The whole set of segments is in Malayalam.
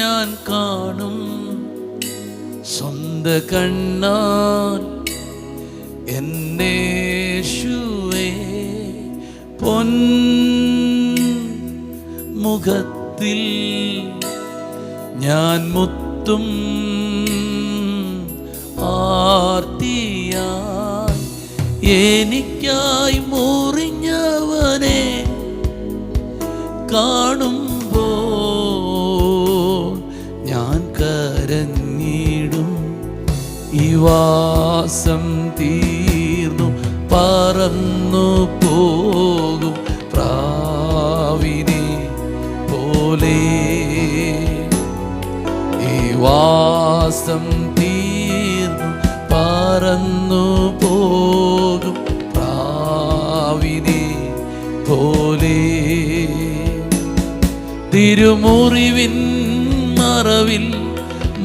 ഞാൻ കാണും സ്വന്ത കണ്ണാൽ എന്നേശുവേ. പൊൻ മുഖത്തിൽ ഞാൻ മുത്തും ആർത്തിയായി എനിക്കായി മുറിഞ്ഞവനെ കാണുമ്പോൾ ഞാൻ കരഞ്ഞിടും. ഈ വാസം തീർന്നു പറന്നു പോകും പ്രാവിനെ പോലെ. ഈ വാസം തീർന്നു പറന്നു പോകും പ്രാവിനെ പോലെ. തിരുമുറിവിൻ മറവിൽ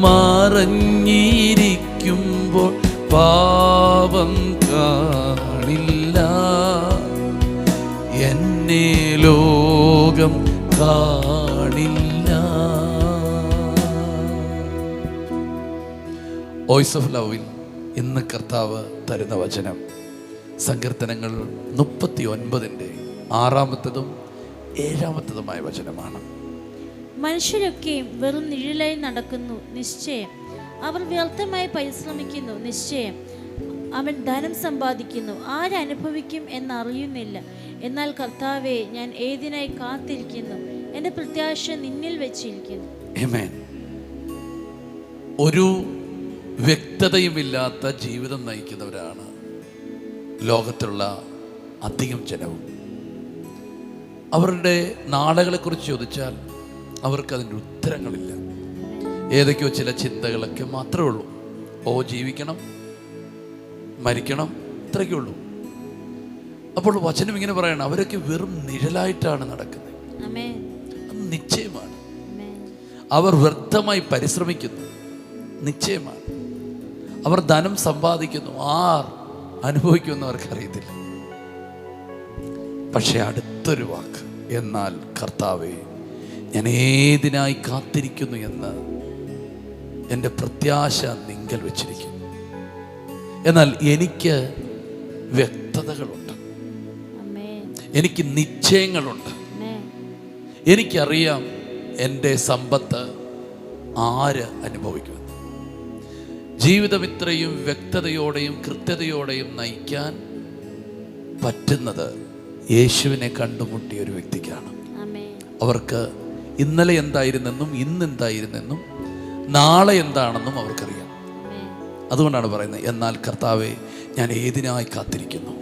മറഞ്ഞിരിക്കുമ്പോൾ പാപം കാണില്ല, എന്നെ ലോകം കാണില്ല. വോയിസ് ഓഫ് ലവിൽ ഇന്ന് കർത്താവ് തരുന്ന വചനം സങ്കീർത്തനങ്ങൾ 39 7 വചനമാണ്. മനുഷ്യരൊക്കെയും വെറും നിഴലായി നടക്കുന്നു നിശ്ചയം. അവർ വ്യർത്ഥമായി പരിശ്രമിക്കുന്നു നിശ്ചയം. അവൻ ധനം സമ്പാദിക്കുന്നു, ആരനുഭവിക്കും എന്നറിയുന്നില്ല. എന്നാൽ കർത്താവേ, ഞാൻ ഏതിനായി കാത്തിരിക്കുന്നു, എൻ്റെ പ്രത്യാശ നിന്നിൽ വെച്ചിരിക്കുന്നു. ആമേൻ. ഒരു വ്യക്തതയുമില്ലാത്ത ജീവിതം നയിക്കുന്നവരാണ് ലോകത്തിലുള്ള അധികം ജനവും. അവരുടെ നാളുകളെക്കുറിച്ച് ചോദിച്ചാൽ അവർക്കതിൻ്റെ ഉത്തരങ്ങളില്ല. ഏതൊക്കെയോ ചില ചിന്തകളൊക്കെ മാത്രമേ ഉള്ളൂ. ജീവിക്കണം, മരിക്കണം, ഇത്രയൊക്കെ ഉള്ളൂ. അപ്പോൾ വചനം ഇങ്ങനെ പറയണം, അവരൊക്കെ വെറും നിഴലായിട്ടാണ് നടക്കുന്നത്. അത് നിശ്ചയമാണ്. അവർ വ്യർത്ഥമായി പരിശ്രമിക്കുന്നു, നിശ്ചയമാണ്. അവർ ധനം സമ്പാദിക്കുന്നു, ആർ അനുഭവിക്കുമെന്ന് അവർക്കറിയത്തില്ല. പക്ഷെ അടുത്തൊരു വാക്ക്, എന്നാൽ കർത്താവേ, ഞാൻ ഏതിനായി കാത്തിരിക്കുന്നു എന്ന് എൻ്റെ പ്രത്യാശ നിങ്കൽ വെച്ചിരിക്കുന്നു. എന്നാൽ എനിക്ക് വ്യക്തതകളുണ്ട്, എനിക്ക് നിശ്ചയങ്ങളുണ്ട്. എനിക്കറിയാം എൻ്റെ സമ്പത്ത് ആര് അനുഭവിക്കുമെന്ന്. ജീവിതം ഇത്രയും വ്യക്തതയോടെയും കൃത്യതയോടെയും നയിക്കാൻ പറ്റുന്നത് യേശുവിനെ കണ്ടുമുട്ടിയ ഒരു വ്യക്തിക്കാണ്. അവർക്ക് ഇന്നലെ എന്തായിരുന്നെന്നും ഇന്ന് എന്തായിരുന്നെന്നും നാളെ എന്താണെന്നും അവർക്കറിയാം. അതുകൊണ്ടാണ് പറയുന്നത്, എന്നാൽ കർത്താവെ, ഞാൻ ഏതിനായി കാത്തിരിക്കുന്നു.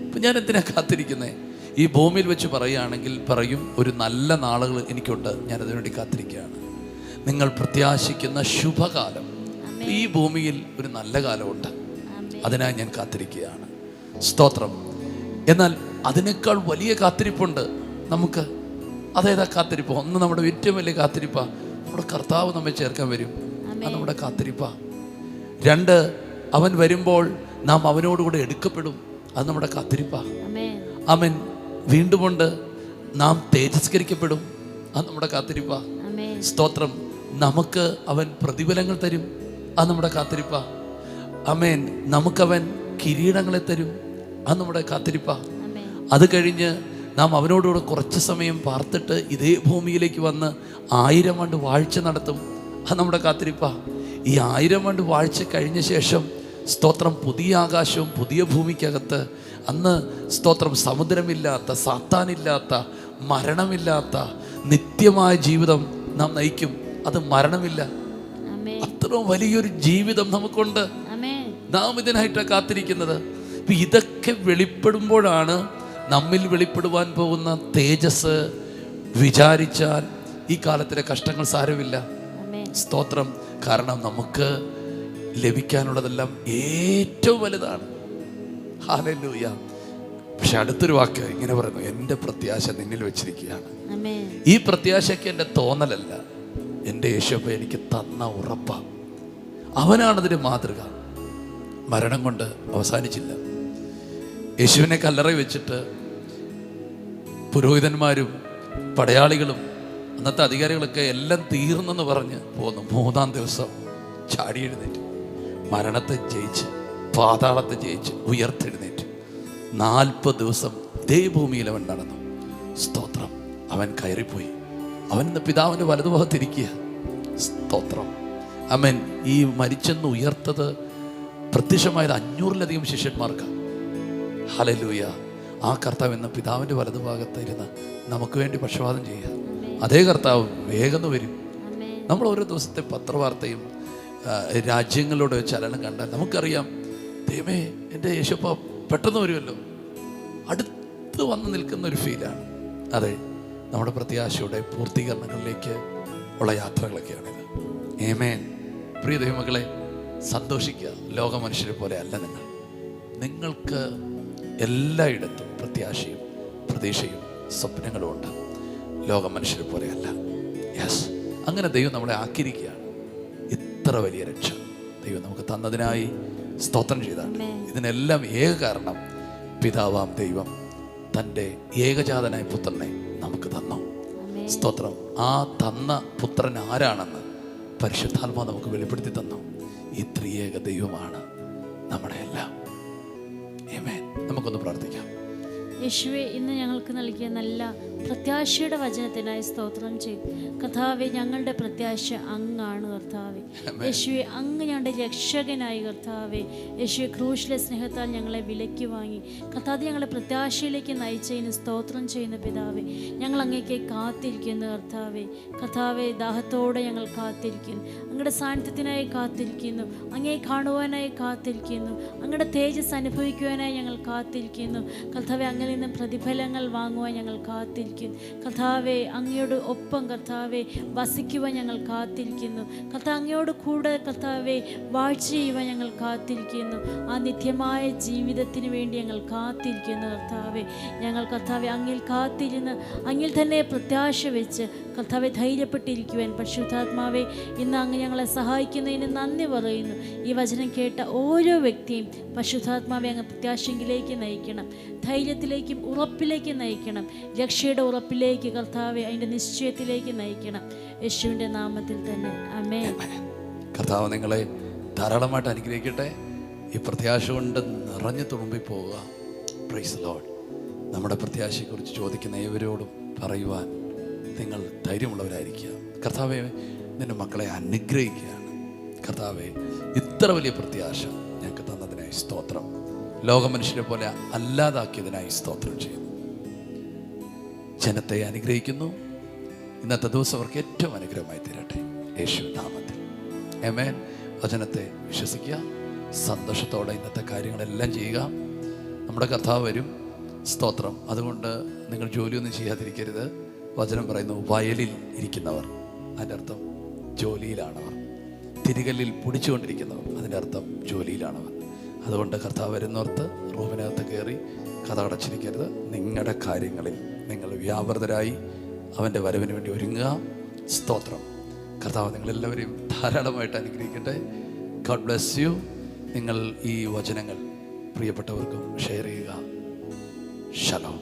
അപ്പം ഞാൻ എന്തിനാ കാത്തിരിക്കുന്നത്? ഈ ഭൂമിയിൽ വെച്ച് പറയുകയാണെങ്കിൽ പറയും, ഒരു നല്ല നാളുകൾ എനിക്കുണ്ട്, ഞാൻ അതിനുവേണ്ടി കാത്തിരിക്കുകയാണ്. നിങ്ങൾ പ്രത്യാശിക്കുന്ന ശുഭകാലം, ഈ ഭൂമിയിൽ ഒരു നല്ല കാലമുണ്ട്, അതിനായി ഞാൻ കാത്തിരിക്കുകയാണ്. സ്തോത്രം. എന്നാൽ അതിനേക്കാൾ വലിയ കാത്തിരിപ്പുണ്ട് നമുക്ക്. അതേതാ കാത്തിരിപ്പ്? ഒന്ന്, നമ്മുടെ ഏറ്റവും വലിയ കാത്തിരിപ്പാ, നമ്മുടെ കർത്താവ് നമ്മെ ചേർക്കാൻ വരും, അത് നമ്മുടെ കാത്തിരിപ്പാ. 2, അവൻ വരുമ്പോൾ നാം അവനോടുകൂടെ എടുക്കപ്പെടും, അത് നമ്മുടെ കാത്തിരിപ്പാ. അവൻ വീണ്ടുമുണ്ട്, നാം തേജസ്കരിക്കപ്പെടും, അത് നമ്മുടെ കാത്തിരിപ്പാ. സ്തോത്രം. നമുക്ക് അവൻ പ്രതിഫലങ്ങൾ തരും, അത് നമ്മുടെ കാത്തിരിപ്പാ. ആമേൻ. നമുക്കവൻ കിരീടങ്ങളെ തരും, അത് നമ്മുടെ കാത്തിരിപ്പാ. അത് കഴിഞ്ഞ് നാം അവനോടുകൂടെ കുറച്ച് സമയം പാർത്തിട്ട് ഇതേ ഭൂമിയിലേക്ക് വന്ന് 1000 ആണ്ട് വാഴ്ച നടത്തും, അത് നമ്മുടെ കാത്തിരിപ്പാ. ഈ 1000 ആണ്ട് വാഴ്ച കഴിഞ്ഞ ശേഷം സ്തോത്രം, പുതിയ ആകാശവും പുതിയ ഭൂമിക്കകത്ത് അന്ന് സ്തോത്രം സമുദ്രമില്ലാത്ത, സാത്താനില്ലാത്ത, മരണമില്ലാത്ത നിത്യമായ ജീവിതം നാം നയിക്കും. അത് മരണമില്ല. അത്രയും വലിയൊരു ജീവിതം നമുക്കുണ്ട്. നാം ഇതിനായിട്ടാണ് കാത്തിരിക്കുന്നത്. ഇതൊക്കെ വെളിപ്പെടുമ്പോഴാണ് നമ്മിൽ വെളിപ്പെടുവാൻ പോകുന്ന തേജസ്. വിചാരിച്ചാൽ ഈ കാലത്തിലെ കഷ്ടങ്ങൾ സാരമില്ല. സ്തോത്രം. കാരണം നമുക്ക് ലഭിക്കാനുള്ളതെല്ലാം ഏറ്റവും വലുതാണ്. ഹല്ലേലൂയ. പക്ഷെ അടുത്തൊരു വാക്ക് ഇങ്ങനെ പറയുന്നു, എൻ്റെ പ്രത്യാശ നിന്നിൽ വെച്ചിരിക്കുകയാണ്. ഈ പ്രത്യാശയ്ക്ക് എൻ്റെ തോന്നലല്ല, എൻ്റെ യേശുവ എനിക്ക് തന്ന ഉറപ്പാണ്. അവനാണതിൻ്റെ മാതൃക. മരണം കൊണ്ട് അവസാനിച്ചില്ല. യേശുവിനെ കല്ലറ വെച്ചിട്ട് പുരോഹിതന്മാരും പടയാളികളും അന്നത്തെ അധികാരികളൊക്കെ എല്ലാം തീർന്നെന്ന് പറഞ്ഞ് പോന്നു. 3-ാം ദിവസം ചാടി എഴുന്നേറ്റ്, മരണത്തെ ജയിച്ച്, പാതാളത്തെ ജയിച്ച് ഉയർത്തെഴുന്നേറ്റ് 40 ദിവസം ദേവഭൂമിയിൽ അവൻ നടന്നു. സ്തോത്രം. അവൻ കയറിപ്പോയി. അവൻ ഇന്ന് പിതാവിൻ്റെ വലതുഭാഗത്തിരിക്കുക. സ്തോത്രം. അവൻ ഈ മരിച്ചെന്ന് ഉയർത്തത് പ്രത്യക്ഷമായത് 500-ലധികം ശിഷ്യന്മാർക്കാണ്. ഹല്ലേലൂയ. ആ കർത്താവ് എന്ന പിതാവിൻ്റെ വലതുഭാഗത്തിരുന്ന് നമുക്ക് വേണ്ടി പക്ഷപാതം ചെയ്യുക. അതേ കർത്താവ് വേഗം വരും. നമ്മൾ ഓരോ ദിവസത്തെ പത്രവാർത്തയും രാജ്യങ്ങളുടെ ചലനം കണ്ടാൽ നമുക്കറിയാം, ദൈവമേ എൻ്റെ യേശുപ്പ പെട്ടെന്ന് വരുമല്ലോ, അടുത്ത് വന്ന് നിൽക്കുന്ന ഒരു ഫീലാണ്. അതെ, നമ്മുടെ പ്രത്യാശയുടെ പൂർത്തീകരണങ്ങളിലേക്ക് ഉള്ള യാത്രകളൊക്കെയാണിത്. ആമേൻ. പ്രിയ ദൈവമക്കളെ, സന്തോഷിക്കുക. ലോക മനുഷ്യരെ പോലെ അല്ല നിങ്ങൾ. നിങ്ങൾക്ക് എല്ലായിടത്തും പ്രത്യാശയും പ്രതീക്ഷയും സ്വപ്നങ്ങളും ഉണ്ട്. ലോക മനുഷ്യരെ പോലെയല്ല. യെസ്, അങ്ങനെ ദൈവം നമ്മളെ ആക്കിയിരിക്കുകയാണ്. ഇത്ര വലിയ രക്ഷ ദൈവം നമുക്ക് തന്നതിനായി സ്തോത്രം ചെയ്താണ്. ഇതിനെല്ലാം ഏക കാരണം പിതാവാം ദൈവം തൻ്റെ ഏകജാതനായ പുത്രനെ നമുക്ക് തന്നു. സ്തോത്രം. ആ തന്ന പുത്രൻ ആരാണെന്ന് പരിശുദ്ധാത്മാ നമുക്ക് വെളിപ്പെടുത്തി തന്നു. ഈ ത്രിയേക ദൈവമാണ് നമ്മുടെ എല്ലാം. ആമേൻ. നമുക്കൊന്ന് പ്രാർത്ഥിക്കാം. യേശുവെ, ഇന്ന് ഞങ്ങൾക്ക് നൽകിയ നല്ല പ്രത്യാശയുടെ വചനത്തിനായി സ്തോത്രം ചെയ്യും. കർത്താവെ, ഞങ്ങളുടെ പ്രത്യാശ അങ്ങാണ് കർത്താവെ. യേശുവെ, അങ്ങ് ഞങ്ങളുടെ രക്ഷകനായി കർത്താവെ. യേശുവെ, ക്രൂശിലെ സ്നേഹത്താൽ ഞങ്ങളെ വിലയ്ക്ക് വാങ്ങി കർത്താവെ ഞങ്ങളെ പ്രത്യാശയിലേക്ക് നയിച്ചതിന് സ്തോത്രം ചെയ്യുന്ന പിതാവെ, ഞങ്ങൾ അങ്ങേക്ക് കാത്തിരിക്കുന്നു കർത്താവെ. കർത്താവെ, ദാഹത്തോടെ ഞങ്ങൾ കാത്തിരിക്കുന്നു. അങ്ങയുടെ സാന്നിധ്യത്തിനായി കാത്തിരിക്കുന്നു. അങ്ങേ കാണുവാനായി കാത്തിരിക്കുന്നു. അങ്ങയുടെ തേജസ് അനുഭവിക്കുവാനായി ഞങ്ങൾ കാത്തിരിക്കുന്നു. കർത്താവെ, അങ്ങിൽ നിന്ന് പ്രതിഫലങ്ങൾ വാങ്ങുവാൻ ഞങ്ങൾ കാത്തിരിക്കുന്നു. കർത്താവെ, അങ്ങയോട് ഒപ്പം കർത്താവെ വസിക്കുവാൻ ഞങ്ങൾ കാത്തിരിക്കുന്നു. കർത്താവ്, അങ്ങയോട് കൂടെ കർത്താവെ വാഴ്ച ചെയ്യുവാൻ ഞങ്ങൾ കാത്തിരിക്കുന്നു. ആ നിത്യമായ ജീവിതത്തിന് വേണ്ടി ഞങ്ങൾ കാത്തിരിക്കുന്നു കർത്താവെ. ഞങ്ങൾ കർത്താവെ അങ്ങിൽ കാത്തിരുന്ന് അങ്ങിൽ തന്നെ പ്രത്യാശ വെച്ച് കർത്താവെ ധൈര്യപ്പെട്ടിരിക്കുവാൻ പരിശുദ്ധാത്മാവെ ഇന്ന് അങ്ങ് ഞങ്ങളെ സഹായിക്കുന്നതിന് നന്ദി പറയുന്നു. ഈ വചനം കേട്ട ഓരോ വ്യക്തിയും പരിശുദ്ധാത്മാവെ അങ്ങ് പ്രത്യാശയിലേക്ക് നയിക്കണം, ധൈര്യത്തിലേക്കും ഉറപ്പിലേക്ക് നയിക്കണം, രക്ഷയുടെ ഉറപ്പിലേക്ക് കർത്താവെ അതിൻ്റെ നിശ്ചയത്തിലേക്ക് നയിക്കണം. യേശുവിൻ്റെ നാമത്തിൽ തന്നെ ആമേൻ. കർത്താവ് നിങ്ങളെ ധാരാളമായിട്ട് അനുഗ്രഹിക്കട്ടെ. ഈ പ്രത്യാശ കൊണ്ട് നിറഞ്ഞു തുളുമ്പി പോവുക. Praise Lord. നമ്മുടെ പ്രത്യാശയെക്കുറിച്ച് ചോദിക്കുന്ന ഏവരോടും പറയുവാൻ നിങ്ങൾ ധൈര്യമുള്ളവരായിരിക്കുക. കർത്താവെ, നിന്റെ മക്കളെ അനുഗ്രഹിക്കുകയാണ്. കർത്താവെ, ഇത്ര വലിയ പ്രത്യാശ ഞങ്ങൾക്ക് തന്നതിനായി സ്തോത്രം. ലോകമനുഷ്യരെ പോലെ അല്ലാതാക്കിയതിനായി സ്തോത്രം ചെയ്യുന്നു. ജനത്തെ അനുഗ്രഹിക്കുന്നു. ഇന്നത്തെ ദിവസം അവർക്ക് ഏറ്റവും അനുഗ്രഹമായി തീരട്ടെ യേശു നാമത്തിൽ. ആമേൻ. വചനത്തെ വിശ്വസിക്കുക. സന്തോഷത്തോടെ ഇന്നത്തെ കാര്യങ്ങളെല്ലാം ചെയ്യുക. നമ്മുടെ കർത്താവ് വരും. സ്തോത്രം. അതുകൊണ്ട് നിങ്ങൾ ജോലിയൊന്നും ചെയ്യാതിരിക്കരുത്. വചനം പറയുന്നു, വയലിൽ ഇരിക്കുന്നവർ, അതിൻ്റെ അർത്ഥം ജോലിയിലാണവർ. തിരികല്ലിൽ പൊടിച്ചുകൊണ്ടിരിക്കുന്നവർ, അതിൻ്റെ അർത്ഥം ജോലിയിലാണവർ. അതുകൊണ്ട് കർത്താവ് വരുന്നോർത്ത് റൂമിനകത്ത് കയറി കഥ അടച്ചിരിക്കരുത്. നിങ്ങളുടെ കാര്യങ്ങളിൽ നിങ്ങൾ വ്യാപൃതരായി അവൻ്റെ വരവിന് വേണ്ടി ഒരുങ്ങുക. സ്തോത്രം. കർത്താവ് നിങ്ങളെല്ലാവരെയും ധാരാളമായിട്ട് അനുഗ്രഹിക്കട്ടെ. God bless you. നിങ്ങൾ ഈ വചനങ്ങൾ പ്രിയപ്പെട്ടവർക്കും ഷെയർ ചെയ്യുക. ശലോം.